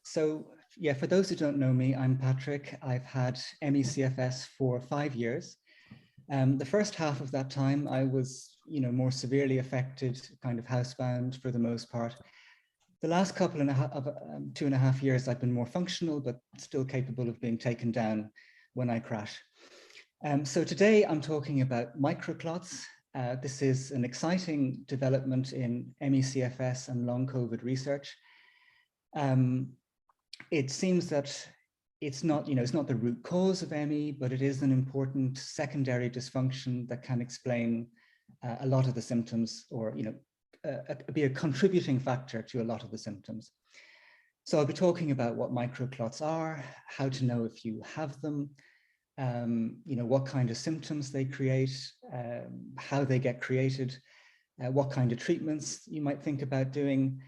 So yeah, for those who don't know me, I'm Patrick. I've had ME/CFS for 5 years. The first half of that time, I was, more severely affected, kind of housebound for the most part. The last couple of 2.5 years, I've been more functional, but still capable of being taken down when I crash. So today I'm talking about microclots. This is an exciting development in ME/CFS and long COVID research. It seems that it's not the root cause of ME, but it is an important secondary dysfunction that can explain a lot of the symptoms, or be a contributing factor to a lot of the symptoms. So I'll be talking about what microclots are, how to know if you have them, what kind of symptoms they create, how they get created, what kind of treatments you might think about doing,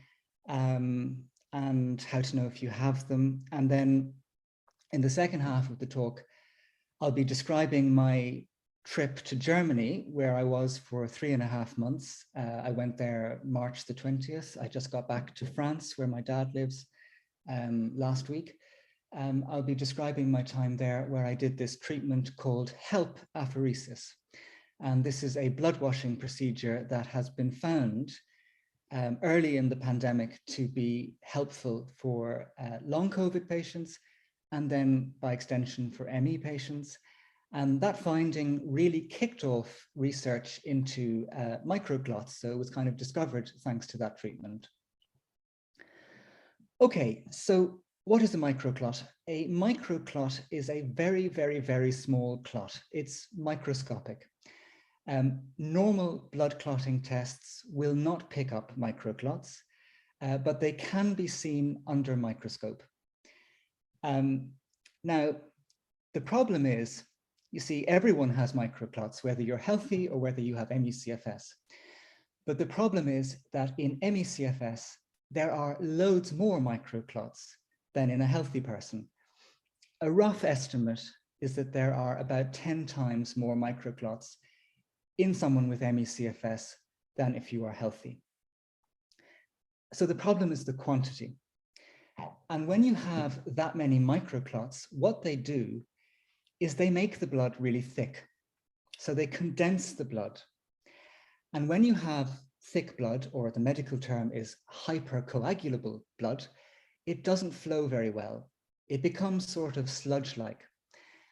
and how to know if you have them. And then in the second half of the talk, I'll be describing my trip to Germany, where I was for 3.5 months. I went there March the 20th. I just got back to France, where my dad lives, last week. I'll be describing my time there, where I did this treatment called HELP apheresis. And this is a blood washing procedure that has been found early in the pandemic to be helpful for long COVID patients, and then by extension for ME patients. And that finding really kicked off research into microclots. So it was kind of discovered thanks to that treatment. Okay, so what is a microclot? A microclot is a very, very, very small clot. It's microscopic. Normal blood clotting tests will not pick up microclots, but they can be seen under a microscope. Now, the problem is, you see, everyone has microclots, whether you're healthy or whether you have ME/CFS. But the problem is that in ME/CFS, there are loads more microclots than in a healthy person. A rough estimate is that there are about 10 times more microclots in someone with ME/CFS than if you are healthy. So the problem is the quantity. And when you have that many microclots, what they do is they make the blood really thick. So they condense the blood. And when you have thick blood, or the medical term is hypercoagulable blood, it doesn't flow very well. It becomes sort of sludge-like,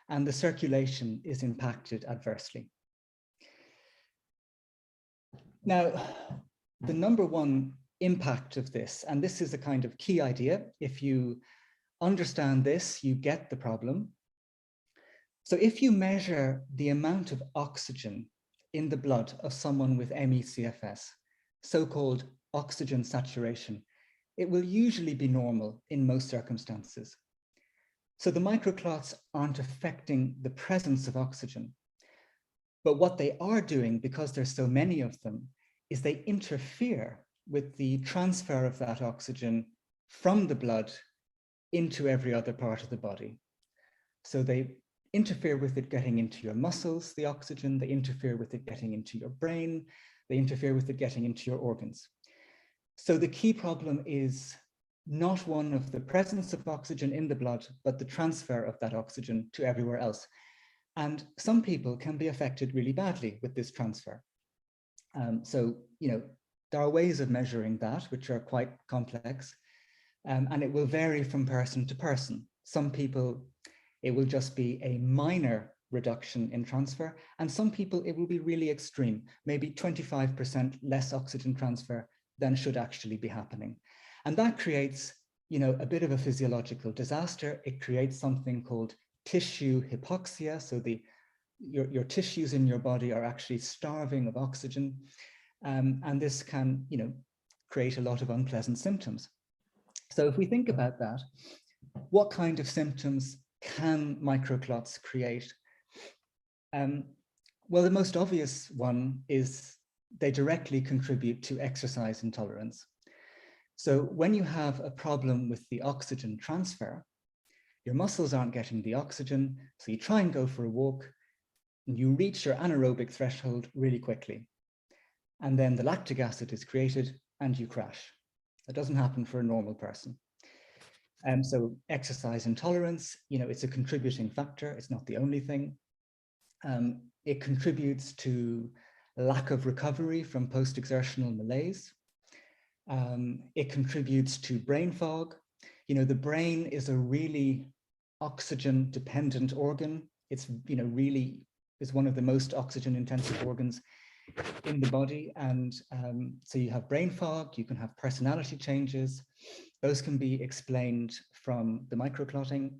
and the circulation is impacted adversely. Now, the number one impact of this, and this is a kind of key idea, if you understand this, you get the problem. So if you measure the amount of oxygen in the blood of someone with ME/CFS, so-called oxygen saturation, it will usually be normal in most circumstances. So the microclots aren't affecting the presence of oxygen. But what they are doing, because there's so many of them, is they interfere with the transfer of that oxygen from the blood into every other part of the body. So they interfere with it getting into your muscles, the oxygen, they interfere with it getting into your brain, they interfere with it getting into your organs. So the key problem is not one of the presence of oxygen in the blood, but the transfer of that oxygen to everywhere else. And some people can be affected really badly with this transfer. There are ways of measuring that, which are quite complex, and it will vary from person to person. Some people, it will just be a minor reduction in transfer, and some people it will be really extreme, maybe 25% less oxygen transfer than should actually be happening. And that creates, a bit of a physiological disaster. It creates something called tissue hypoxia. So your tissues in your body are actually starving of oxygen. And this can, create a lot of unpleasant symptoms. So if we think about that, what kind of symptoms can microclots create? Well, the most obvious one is they directly contribute to exercise intolerance. So when you have a problem with the oxygen transfer, your muscles aren't getting the oxygen, so you try and go for a walk, and you reach your anaerobic threshold really quickly. And then the lactic acid is created and you crash. That doesn't happen for a normal person. So exercise intolerance, it's a contributing factor. It's not the only thing. It contributes to lack of recovery from post-exertional malaise. It contributes to brain fog. The brain is a really oxygen dependent organ. It's, really is one of the most oxygen intensive organs in the body. And so you have brain fog, you can have personality changes. Those can be explained from the microclotting.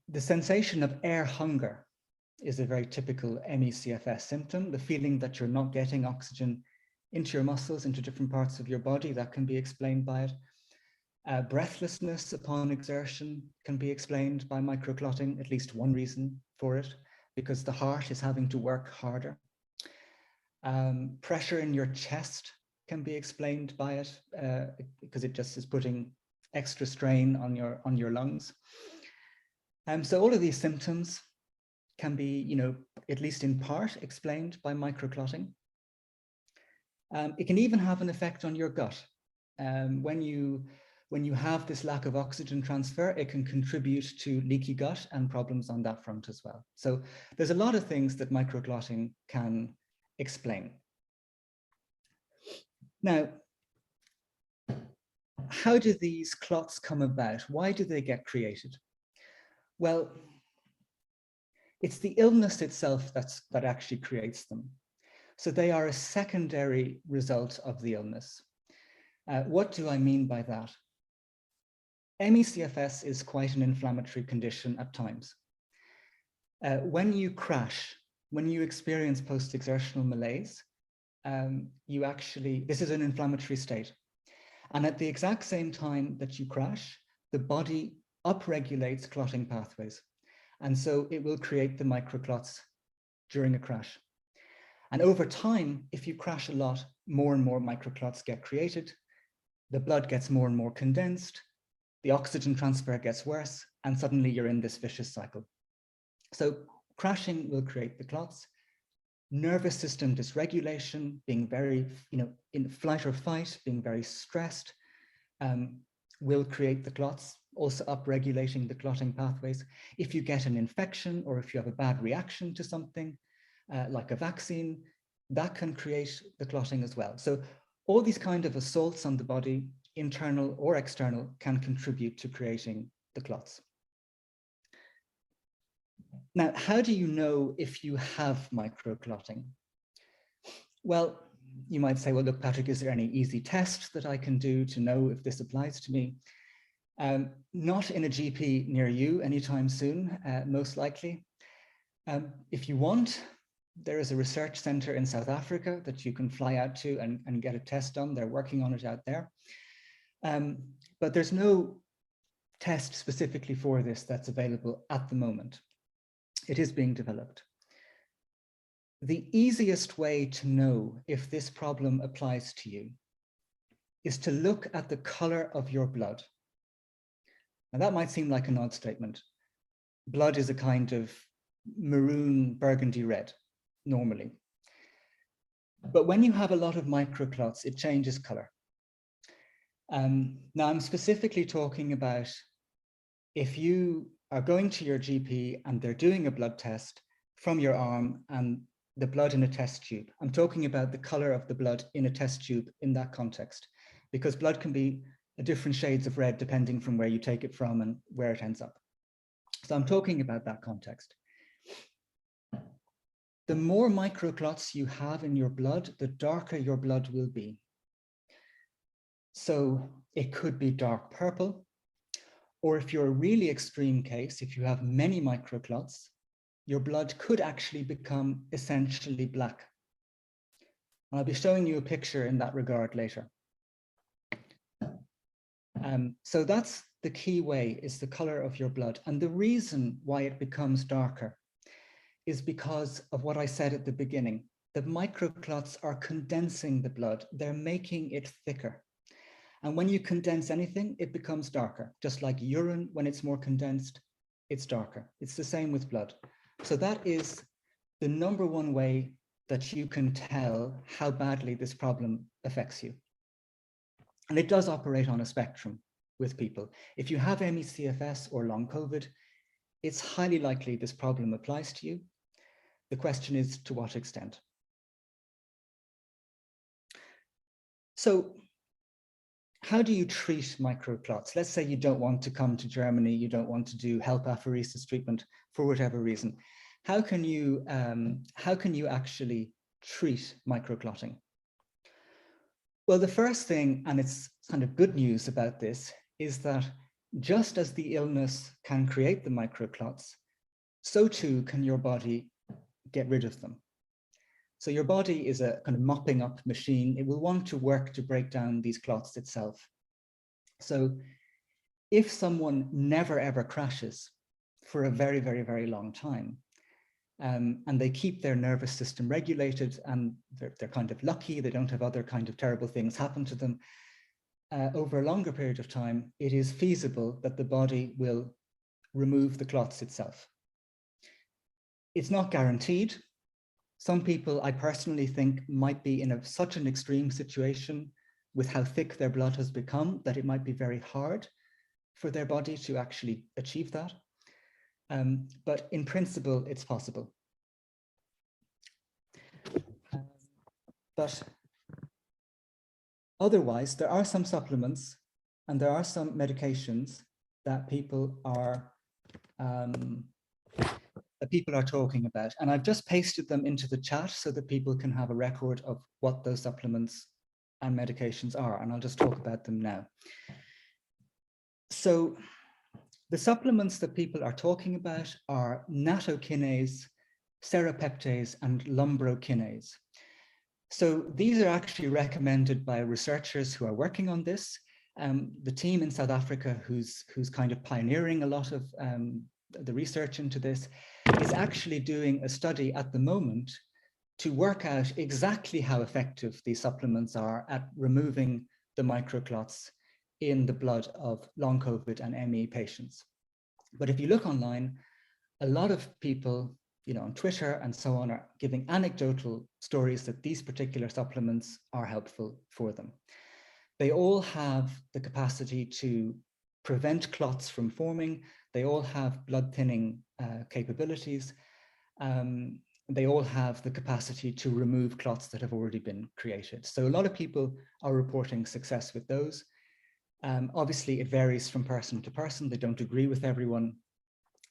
The sensation of air hunger is a very typical ME/CFS symptom, the feeling that you're not getting oxygen into your muscles, into different parts of your body. That can be explained by it. Breathlessness upon exertion can be explained by microclotting, at least one reason for it, because the heart is having to work harder. Pressure in your chest can be explained by it, because it just is putting extra strain on your lungs. So all of these symptoms can be, at least in part, explained by microclotting. It can even have an effect on your gut. When you have this lack of oxygen transfer, it can contribute to leaky gut and problems on that front as well. So there's a lot of things that microclotting can explain. Now, how do these clots come about? Why do they get created? Well, it's the illness itself that actually creates them. So they are a secondary result of the illness. What do I mean by that? ME/CFS is quite an inflammatory condition at times. When you crash, when you experience post-exertional malaise, this is an inflammatory state. And at the exact same time that you crash, the body upregulates clotting pathways. And so it will create the microclots during a crash. And over time, if you crash a lot, more and more microclots get created. The blood gets more and more condensed. The oxygen transfer gets worse, and suddenly you're in this vicious cycle. So crashing will create the clots. Nervous system dysregulation, being very, in flight or fight, being very stressed, will create the clots, also upregulating the clotting pathways. If you get an infection or if you have a bad reaction to something, like a vaccine, that can create the clotting as well. So all these kind of assaults on the body, internal or external, can contribute to creating the clots. Now, how do you know if you have microclotting? Well, you might say, well, look, Patrick, is there any easy test that I can do to know if this applies to me? Not in a GP near you anytime soon, most likely. If you want, there is a research center in South Africa that you can fly out to and get a test done. They're working on it out there. But there's no test specifically for this that's available at the moment. It is being developed. The easiest way to know if this problem applies to you is to look at the color of your blood. Now that might seem like an odd statement. Blood is a kind of maroon burgundy red normally. But when you have a lot of microclots, it changes color. Now I'm specifically talking about if you are going to your GP and they're doing a blood test from your arm and the blood in a test tube. I'm talking about the color of the blood in a test tube in that context, because blood can be different shades of red depending from where you take it from and where it ends up. So I'm talking about that context. The more microclots you have in your blood, the darker your blood will be. So it could be dark purple, or if you're a really extreme case, if you have many microclots, your blood could actually become essentially black. And I'll be showing you a picture in that regard later. So that's the key way, is the color of your blood. And the reason why it becomes darker is because of what I said at the beginning. The microclots are condensing the blood. They're making it thicker. And when you condense anything, it becomes darker. Just like urine, when it's more condensed, it's darker. It's the same with blood. So that is the #1 way that you can tell how badly this problem affects you. And it does operate on a spectrum with people. If you have ME/CFS or long COVID, it's highly likely this problem applies to you. The question is, to what extent? So how do you treat microclots? Let's say you don't want to come to Germany, you don't want to do HELP apheresis treatment for whatever reason. How can you actually treat microclotting? Well, the first thing, and it's kind of good news about this, is that just as the illness can create the microclots, so too can your body get rid of them. So your body is a kind of mopping up machine. It will want to work to break down these clots itself. So if someone never ever crashes for a very, very, very long time, and they keep their nervous system regulated, and they're kind of lucky, they don't have other kind of terrible things happen to them, over a longer period of time, it is feasible that the body will remove the clots itself. It's not guaranteed. Some people, I personally think, might be in such an extreme situation with how thick their blood has become that it might be very hard for their body to actually achieve that. But in principle, it's possible. But otherwise, there are some supplements and there are some medications that people are talking about. And I've just pasted them into the chat so that people can have a record of what those supplements and medications are. And I'll just talk about them now. So the supplements that people are talking about are nattokinase, serrapeptase, and lumbrokinase. So these are actually recommended by researchers who are working on this. The team in South Africa who's kind of pioneering a lot of the research into this is actually doing a study at the moment to work out exactly how effective these supplements are at removing the microclots in the blood of long COVID and ME patients. But if you look online, a lot of people, on Twitter and so on, are giving anecdotal stories that these particular supplements are helpful for them. They all have the capacity to prevent clots from forming. They all have blood thinning capabilities. They all have the capacity to remove clots that have already been created. So a lot of people are reporting success with those. Obviously, it varies from person to person. They don't agree with everyone.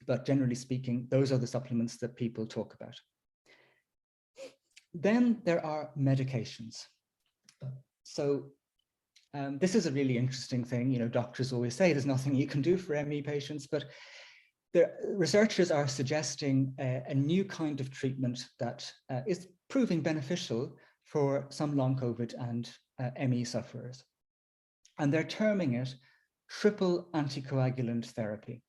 But generally speaking, those are the supplements that people talk about. Then there are medications. So this is a really interesting thing. Doctors always say there's nothing you can do for ME patients, but the researchers are suggesting a new kind of treatment that is proving beneficial for some long COVID and ME sufferers. And they're terming it triple anticoagulant therapy.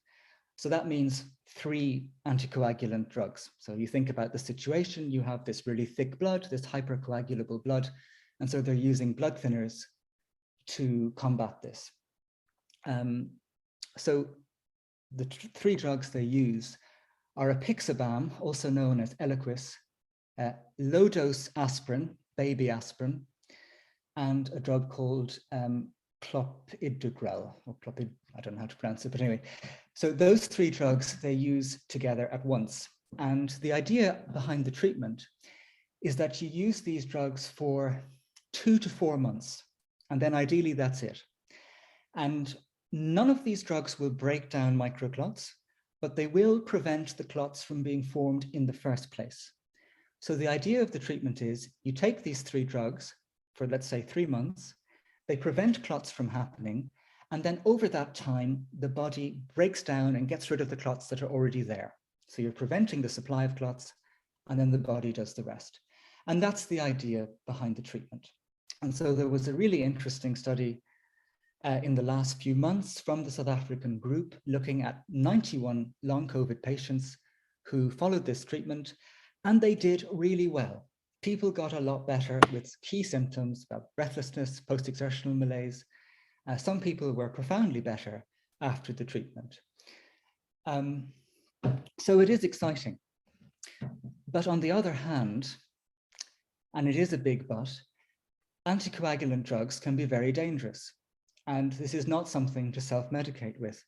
So that means 3 anticoagulant drugs. So you think about the situation, you have this really thick blood, this hypercoagulable blood, and so they're using blood thinners to combat this. So the 3 drugs they use are apixaban, also known as Eliquis, low-dose aspirin, baby aspirin, and a drug called clopidogrel, or clopid, I don't know how to pronounce it, but anyway. So those 3 drugs they use together at once. And the idea behind the treatment is that you use these drugs for 2 to 4 months, and then ideally that's it. And none of these drugs will break down microclots, but they will prevent the clots from being formed in the first place. So the idea of the treatment is you take these 3 drugs for, let's say, 3 months, they prevent clots from happening, and then over that time, the body breaks down and gets rid of the clots that are already there. So you're preventing the supply of clots, and then the body does the rest. And that's the idea behind the treatment. And so there was a really interesting study in the last few months from the South African group looking at 91 long COVID patients who followed this treatment, and they did really well. People got a lot better with key symptoms about breathlessness, post-exertional malaise. Some people were profoundly better after the treatment. So it is exciting. But on the other hand, and it is a big but, anticoagulant drugs can be very dangerous. And this is not something to self-medicate with.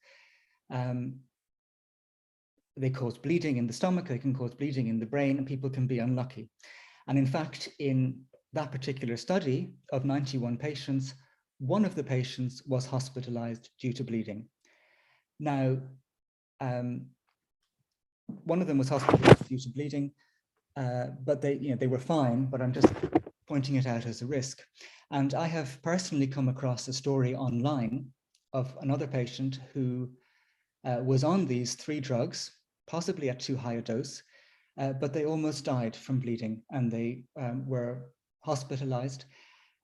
They cause bleeding in the stomach, they can cause bleeding in the brain, and people can be unlucky. And in fact, in that particular study of 91 patients, one of the patients was hospitalized due to bleeding. Now, one of them was hospitalized due to bleeding, but they were fine, but I'm just pointing it out as a risk. And I have personally come across a story online of another patient who was on these 3 drugs, possibly at too high a dose, but they almost died from bleeding, and they were hospitalized,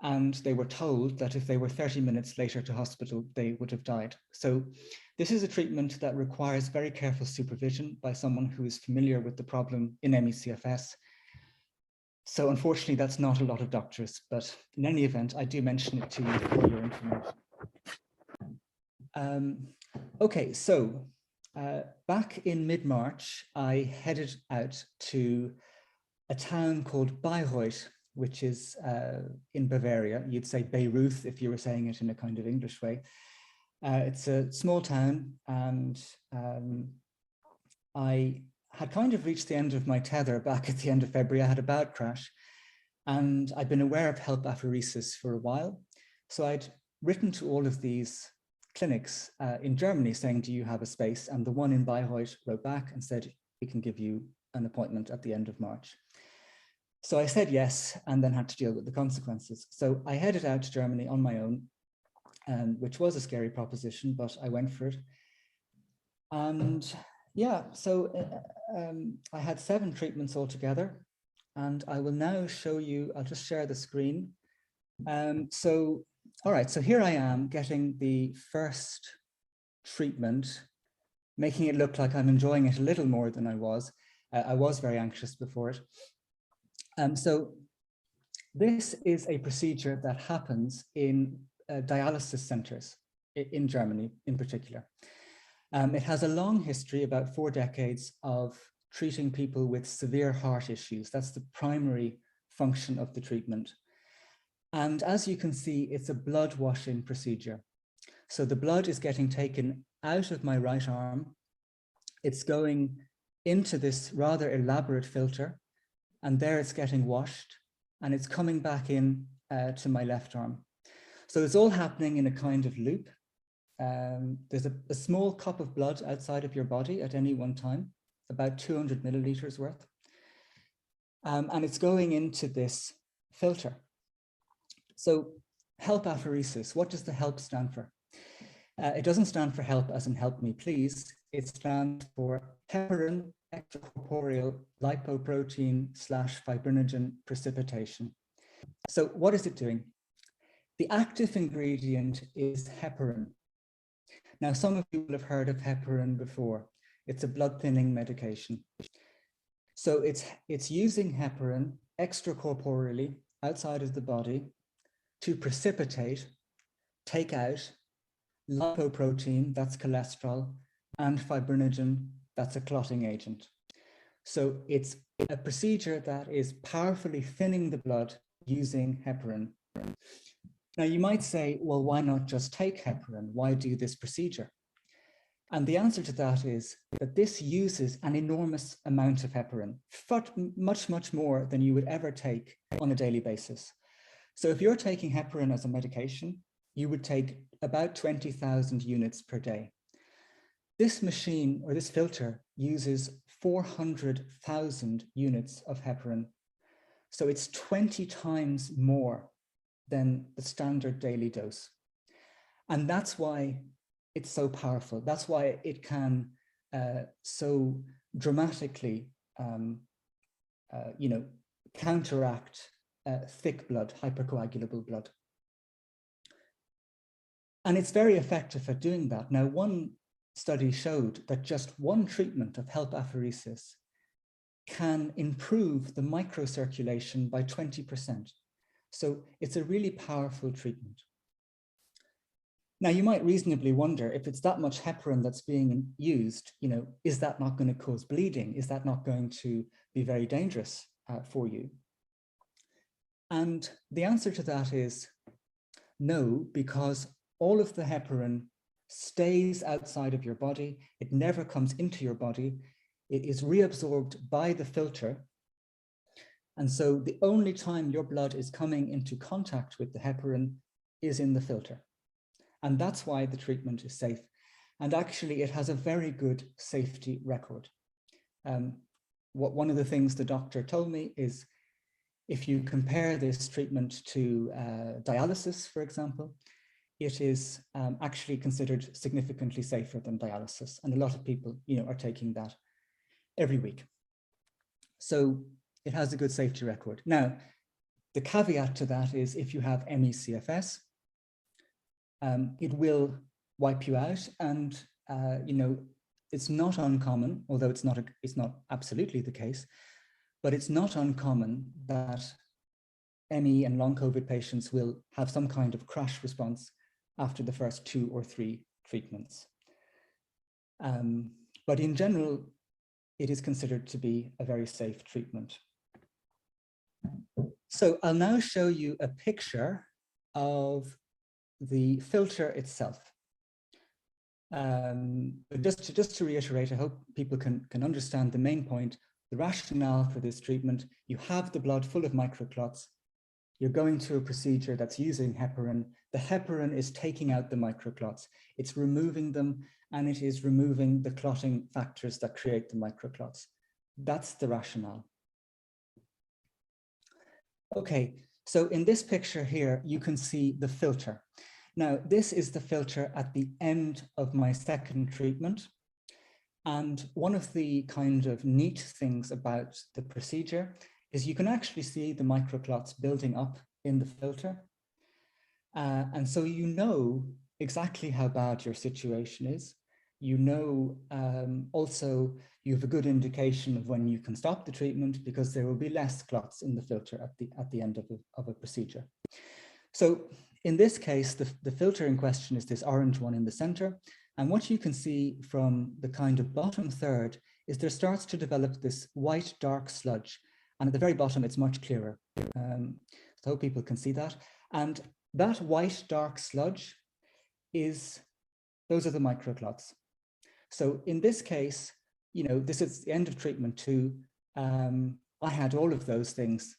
and they were told that if they were 30 minutes later to hospital, they would have died. So this is a treatment that requires very careful supervision by someone who is familiar with the problem in ME/CFS. So unfortunately, that's not a lot of doctors, but in any event, I do mention it to you for your information. Okay, so back in mid-March, I headed out to a town called Bayreuth, which is in Bavaria. You'd say Bayreuth if you were saying it in a kind of English way. It's a small town, and I had kind of reached the end of my tether back at the end of February. I had a bad crash, and I'd been aware of HELP apheresis for a while. So I'd written to all of these clinics in Germany saying, do you have a space? And the one in Bayreuth wrote back and said, we can give you an appointment at the end of March. So I said yes, and then had to deal with the consequences. So I headed out to Germany on my own, which was a scary proposition, but I went for it. And yeah, so I had 7 treatments altogether, and I will now show you, I'll just share the screen. All right, so here I am getting the first treatment, making it look like I'm enjoying it a little more than I was. I was very anxious before it. So this is a procedure that happens in dialysis centers in Germany in particular. It has a long history, about 4 decades, of treating people with severe heart issues. That's the primary function of the treatment. And as you can see, it's a blood washing procedure. So the blood is getting taken out of my right arm. It's going into this rather elaborate filter, and there it's getting washed, and it's coming back in to my left arm. So it's all happening in a kind of loop. There's a small cup of blood outside of your body at any one time, about 200 milliliters worth. And it's going into this filter. So HELP apheresis, what does the HELP stand for? It doesn't stand for help as in help me please. It stands for Heparin Extracorporeal Lipoprotein / fibrinogen precipitation. So what is it doing? The active ingredient is heparin. Now, some of you will have heard of heparin before. It's a blood thinning medication. So it's using heparin extracorporeally outside of the body to precipitate, take out lipoprotein, that's cholesterol, and fibrinogen, that's a clotting agent. So it's a procedure that is powerfully thinning the blood using heparin. Now you might say, well, why not just take heparin? Why do this procedure? And the answer to that is that this uses an enormous amount of heparin, much, much more than you would ever take on a daily basis. So if you're taking heparin as a medication, you would take about 20,000 units per day. This machine or this filter uses 400,000 units of heparin. So it's 20 times more than the standard daily dose. And that's why it's so powerful. That's why it can so dramatically, counteract thick blood, hypercoagulable blood. And it's very effective at doing that. Now, one study showed that just one treatment of HELP apheresis can improve the microcirculation by 20%. So it's a really powerful treatment. Now, you might reasonably wonder, if it's that much heparin that's being used, is that not going to cause bleeding? Is that not going to be very dangerous for you? And the answer to that is no, because all of the heparin stays outside of your body. It never comes into your body. It is reabsorbed by the filter. And so the only time your blood is coming into contact with the heparin is in the filter. And that's why the treatment is safe. And actually, it has a very good safety record. One of the things the doctor told me is, if you compare this treatment to dialysis, for example, it is actually considered significantly safer than dialysis. And a lot of people, are taking that every week. So it has a good safety record. Now, the caveat to that is if you have ME/CFS, it will wipe you out. And, it's not uncommon, although it's not absolutely the case, but it's not uncommon that ME and long COVID patients will have some kind of crash response after the first 2 or 3 treatments. But in general, it is considered to be a very safe treatment. So I'll now show you a picture of the filter itself. Just to reiterate, I hope people can understand the main point, the rationale for this treatment. You have the blood full of microclots. You're going to a procedure that's using heparin. The heparin is taking out the microclots. It's removing them, and it is removing the clotting factors that create the microclots. That's the rationale. Okay, so in this picture here, you can see the filter. Now, this is the filter at the end of my second treatment. And one of the kind of neat things about the procedure is you can actually see the microclots building up in the filter. And so you know exactly how bad your situation is. You know, also you have a good indication of when you can stop the treatment, because there will be less clots in the filter at the end of a procedure. So in this case, the filter in question is this orange one in the center. And what you can see from the kind of bottom third is there starts to develop this white dark sludge. And at the very bottom, it's much clearer. So I hope people can see that. And that white dark sludge those are the microclots. So in this case, this is the end of treatment 2. I had all of those things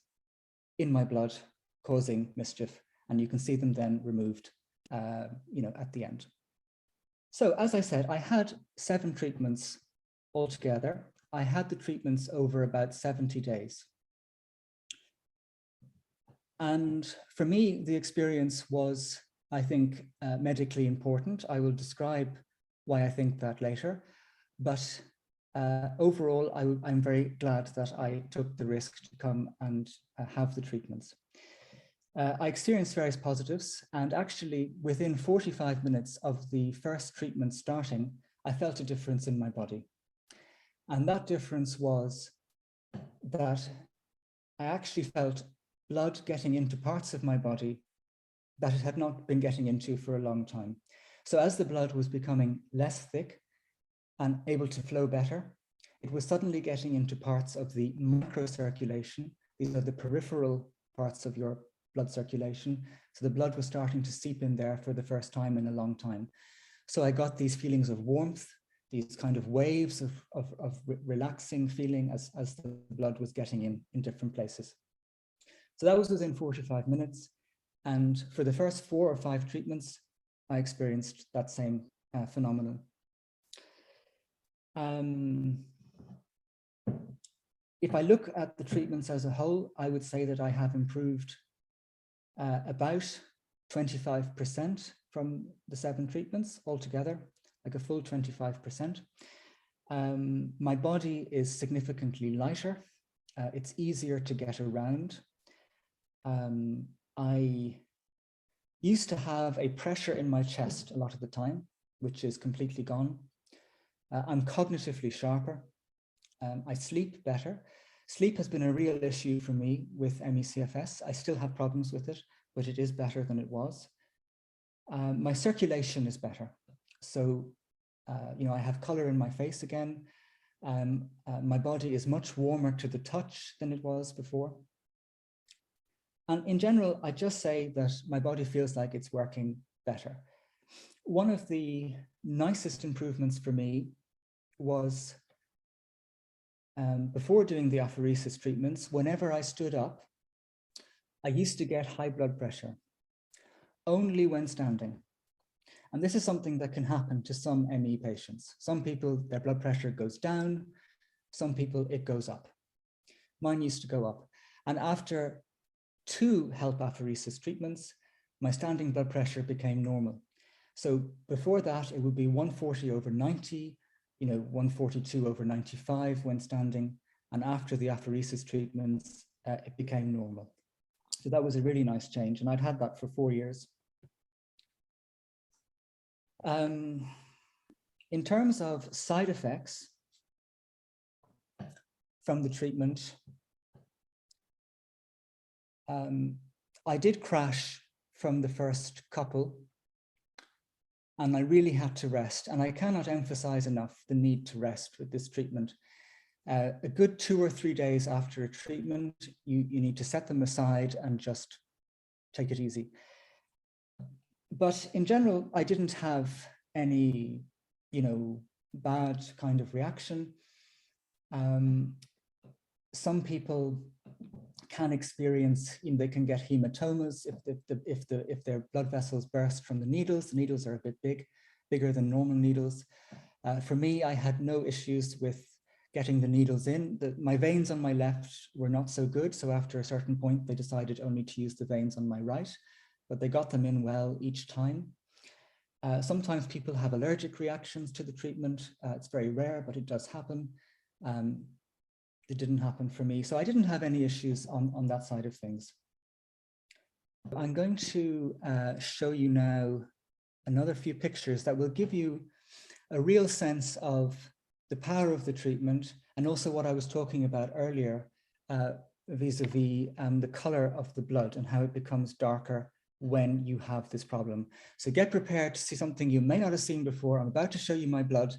in my blood causing mischief, and you can see them then removed, at the end. So as I said, I had 7 treatments altogether. I had the treatments over about 70 days. And for me, the experience was, I think, medically important. I will describe why I think that later. But overall, I'm very glad that I took the risk to come and have the treatments. I experienced various positives, and actually within 45 minutes of the first treatment starting, I felt a difference in my body. And that difference was that I actually felt blood getting into parts of my body that it had not been getting into for a long time. So as the blood was becoming less thick and able to flow better, it was suddenly getting into parts of the microcirculation. These are the peripheral parts of your blood circulation. So the blood was starting to seep in there for the first time in a long time. So I got these feelings of warmth, these kind of waves of relaxing feeling as the blood was getting in different places. So that was within 45 minutes. And for the first 4 or 5 treatments, I experienced that same phenomenon. If I look at the treatments as a whole, I would say that I have improved about 25% from the 7 treatments altogether, like a full 25%. My body is significantly lighter. It's easier to get around. I used to have a pressure in my chest a lot of the time, which is completely gone. I'm cognitively sharper. I sleep better. Sleep has been a real issue for me with ME/CFS. I still have problems with it, but it is better than it was. My circulation is better. So, I have color in my face again. My body is much warmer to the touch than it was before. And in general, I just say that my body feels like it's working better. One of the nicest improvements for me was before doing the apheresis treatments, whenever I stood up, I used to get high blood pressure only when standing. And this is something that can happen to some ME patients. Some people, their blood pressure goes down. Some people, it goes up. Mine used to go up. And after 2 HELP apheresis treatments, my standing blood pressure became normal. So before that, it would be 140/90, 142/95 when standing. And after the apheresis treatments, it became normal. So that was a really nice change. And I'd had that for 4 years. In terms of side effects from the treatment, I did crash from the first couple, and I really had to rest. And I cannot emphasize enough the need to rest with this treatment. A good 2 or 3 days after a treatment, you need to set them aside and just take it easy. But in general, I didn't have any, bad kind of reaction. Some people can experience, they can get hematomas if their blood vessels burst from the needles. The needles are a bit bigger than normal needles. For me, I had no issues with getting the needles in. My veins on my left were not so good. So after a certain point, they decided only to use the veins on my right, but they got them in well each time. Sometimes people have allergic reactions to the treatment. It's very rare, but it does happen. It didn't happen for me. So I didn't have any issues on that side of things. I'm going to show you now another few pictures that will give you a real sense of the power of the treatment, and also what I was talking about earlier, vis-a-vis the color of the blood and how it becomes darker when you have this problem. So get prepared to see something you may not have seen before. I'm about to show you my blood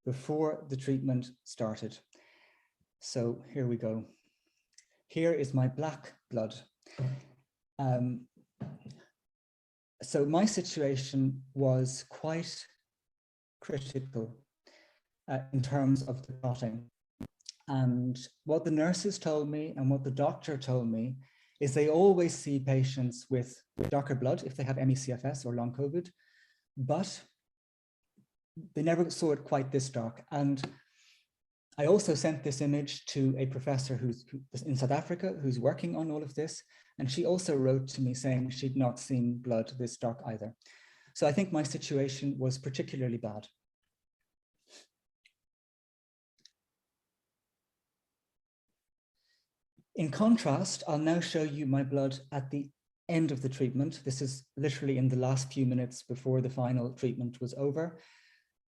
before the treatment started. So here we go. Here is my black blood. So my situation was quite critical in terms of the clotting. And what the nurses told me and what the doctor told me is they always see patients with darker blood if they have ME CFS or long COVID, but they never saw it quite this dark. And I also sent this image to a professor who's in South Africa, who's working on all of this. And she also wrote to me saying she'd not seen blood this dark either. So I think my situation was particularly bad. In contrast, I'll now show you my blood at the end of the treatment. This is literally in the last few minutes before the final treatment was over.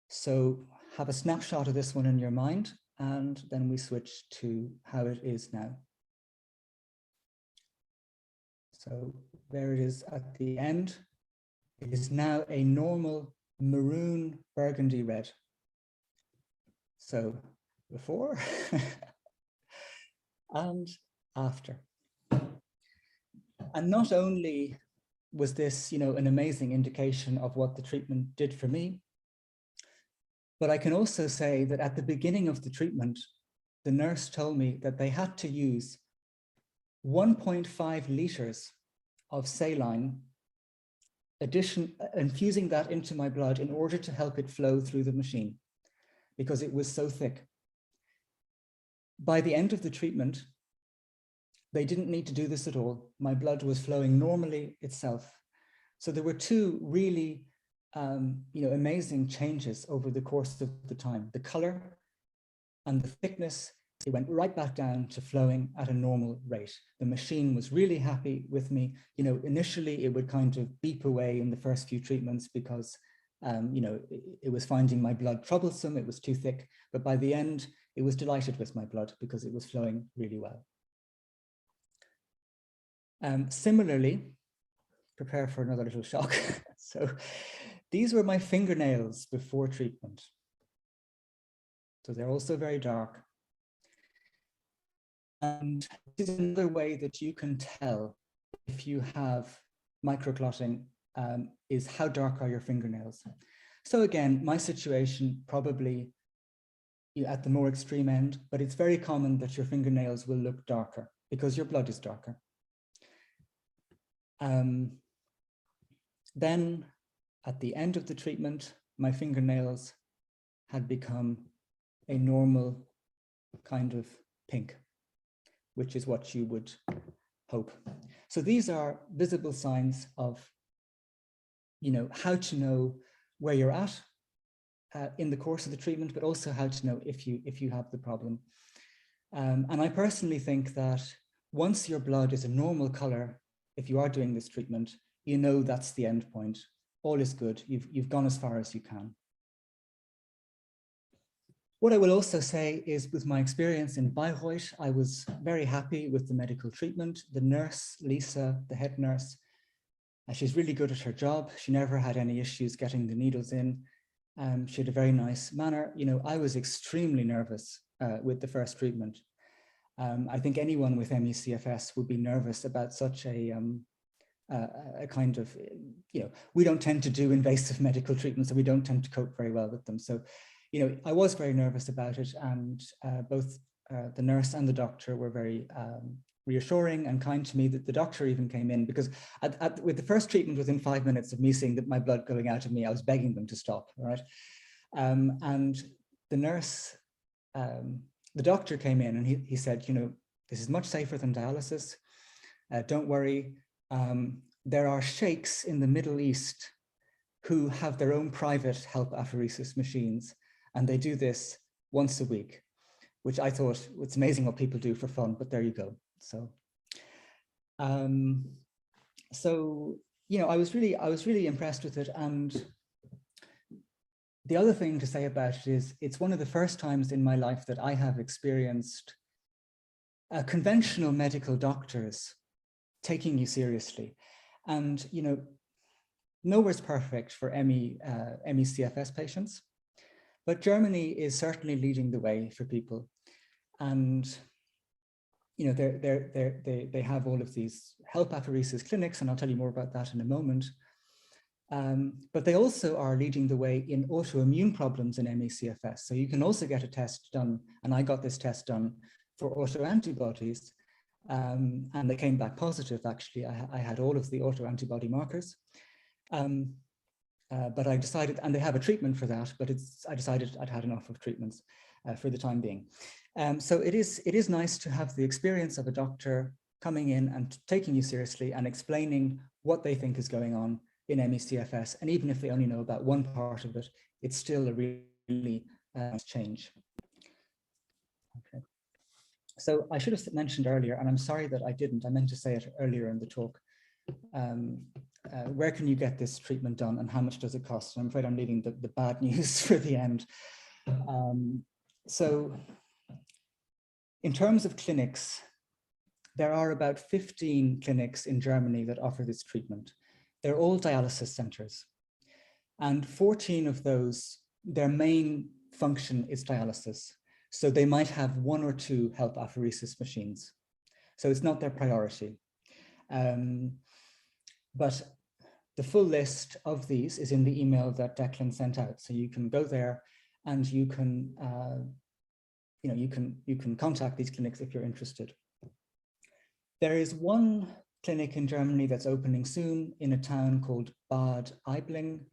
So have a snapshot of this one in your mind, and then we switch to how it is now. So there it is at the end. It is now a normal maroon burgundy red. So before and after. And not only was this, an amazing indication of what the treatment did for me, but I can also say that at the beginning of the treatment, the nurse told me that they had to use 1.5 liters of saline, infusing that into my blood in order to help it flow through the machine because it was so thick. By the end of the treatment, they didn't need to do this at all. My blood was flowing normally itself. So there were 2 really, amazing changes over the course of the time. The color and the thickness, it went right back down to flowing at a normal rate. The machine was really happy with me. Initially it would kind of beep away in the first few treatments because, it was finding my blood troublesome. It was too thick. But by the end, it was delighted with my blood because it was flowing really well. Similarly, prepare for another little shock. So these were my fingernails before treatment. So they're also very dark. And this is another way that you can tell if you have microclotting is how dark are your fingernails. So again, my situation probably at the more extreme end, but it's very common that your fingernails will look darker because your blood is darker. Then at the end of the treatment, my fingernails had become a normal kind of pink, which is what you would hope. So these are visible signs of, how to know where you're at in the course of the treatment, but also how to know if you have the problem. And I personally think that once your blood is a normal color, if you are doing this treatment, that's the end point. All is good. You've gone as far as you can. What I will also say is, with my experience in Bayreuth, I was very happy with the medical treatment. The nurse, Lisa, the head nurse, she's really good at her job. She never had any issues getting the needles in. She had a very nice manner. I was extremely nervous with the first treatment. I think anyone with ME/CFS would be nervous about such a kind of, we don't tend to do invasive medical treatments, and we don't tend to cope very well with them. So, I was very nervous about it, and both the nurse and the doctor were very reassuring and kind to me. That the doctor even came in, because with the first treatment, within 5 minutes of me seeing that my blood going out of me, I was begging them to stop, right? And the nurse, the doctor came in and he said, this is much safer than dialysis. Don't worry. There are sheikhs in the Middle East who have their own private HELP apheresis machines, and they do this once a week, which I thought, it's amazing what people do for fun, but there you go. So, I was really impressed with it. And the other thing to say about it is, it's one of the first times in my life that I have experienced conventional medical doctors taking you seriously. And, nowhere's perfect for ME/CFS patients, but Germany is certainly leading the way for people. And, they have all of these HELP apheresis clinics, and I'll tell you more about that in a moment. But they also are leading the way in autoimmune problems in ME/CFS. So you can also get a test done, and I got this test done for autoantibodies, and they came back positive, actually. I had all of the autoantibody markers. But I decided, and they have a treatment for that, but I decided I'd had enough of treatments for the time being. So it is nice to have the experience of a doctor coming in and taking you seriously and explaining what they think is going on in ME/CFS. And even if they only know about one part of it, it's still a really nice change. Okay. So I should have mentioned earlier, and I'm sorry that I didn't, I meant to say it earlier in the talk. Where can you get this treatment done, and how much does it cost? I'm afraid I'm leaving the bad news for the end. So in terms of clinics, there are about 15 clinics in Germany that offer this treatment. They're all dialysis centers. And 14 of those, their main function is dialysis. So they might have 1 or 2 HELP apheresis machines. So it's not their priority. But the full list of these is in the email that Declan sent out. So you can go there and you can, you can contact these clinics if you're interested. There is one clinic in Germany that's opening soon in a town called Bad Aibling,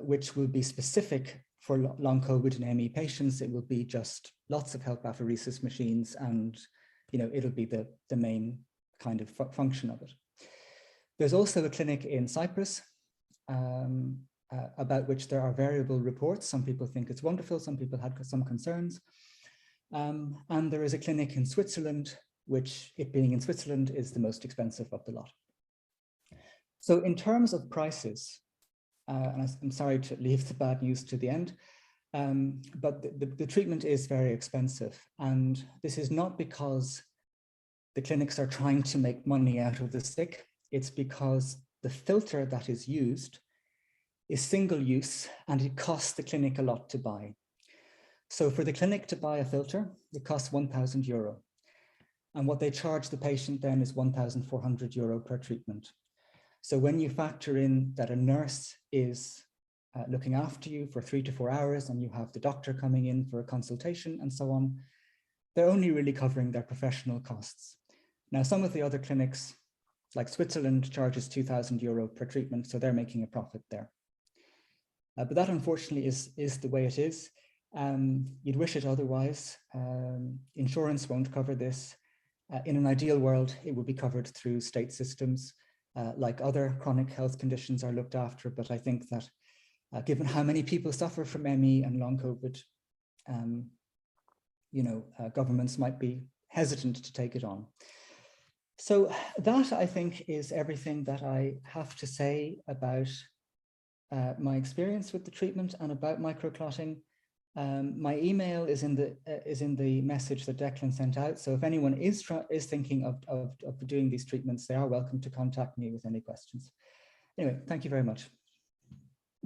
which will be specific for long COVID and ME patients. It will be just lots of HELP apheresis machines, and it'll be the main kind of function of it. There's also a clinic in Cyprus about which there are variable reports. Some people think it's wonderful, some people had some concerns. And there is a clinic in Switzerland, which, it being in Switzerland, is the most expensive of the lot. So in terms of prices, and I'm sorry to leave the bad news to the end, but the treatment is very expensive. And this is not because the clinics are trying to make money out of the sick. It's because the filter that is used is single use, and it costs the clinic a lot to buy. So for the clinic to buy a filter, it costs €1,000. And what they charge the patient then is €1,400 per treatment. So when you factor in that a nurse is looking after you for 3 to 4 hours, and you have the doctor coming in for a consultation and so on, they're only really covering their professional costs. Now, some of the other clinics, like Switzerland, charges €2,000 per treatment, so they're making a profit there. But that, unfortunately, is the way it is. You'd wish it otherwise. Insurance won't cover this. In an ideal world, it would be covered through state systems, like other chronic health conditions are looked after. But I think that given how many people suffer from ME and long COVID, governments might be hesitant to take it on. So that, I think, is everything that I have to say about my experience with the treatment and about microclotting. My email is in the message that Declan sent out. So if anyone is thinking of doing these treatments, they are welcome to contact me with any questions. Anyway, thank you very much.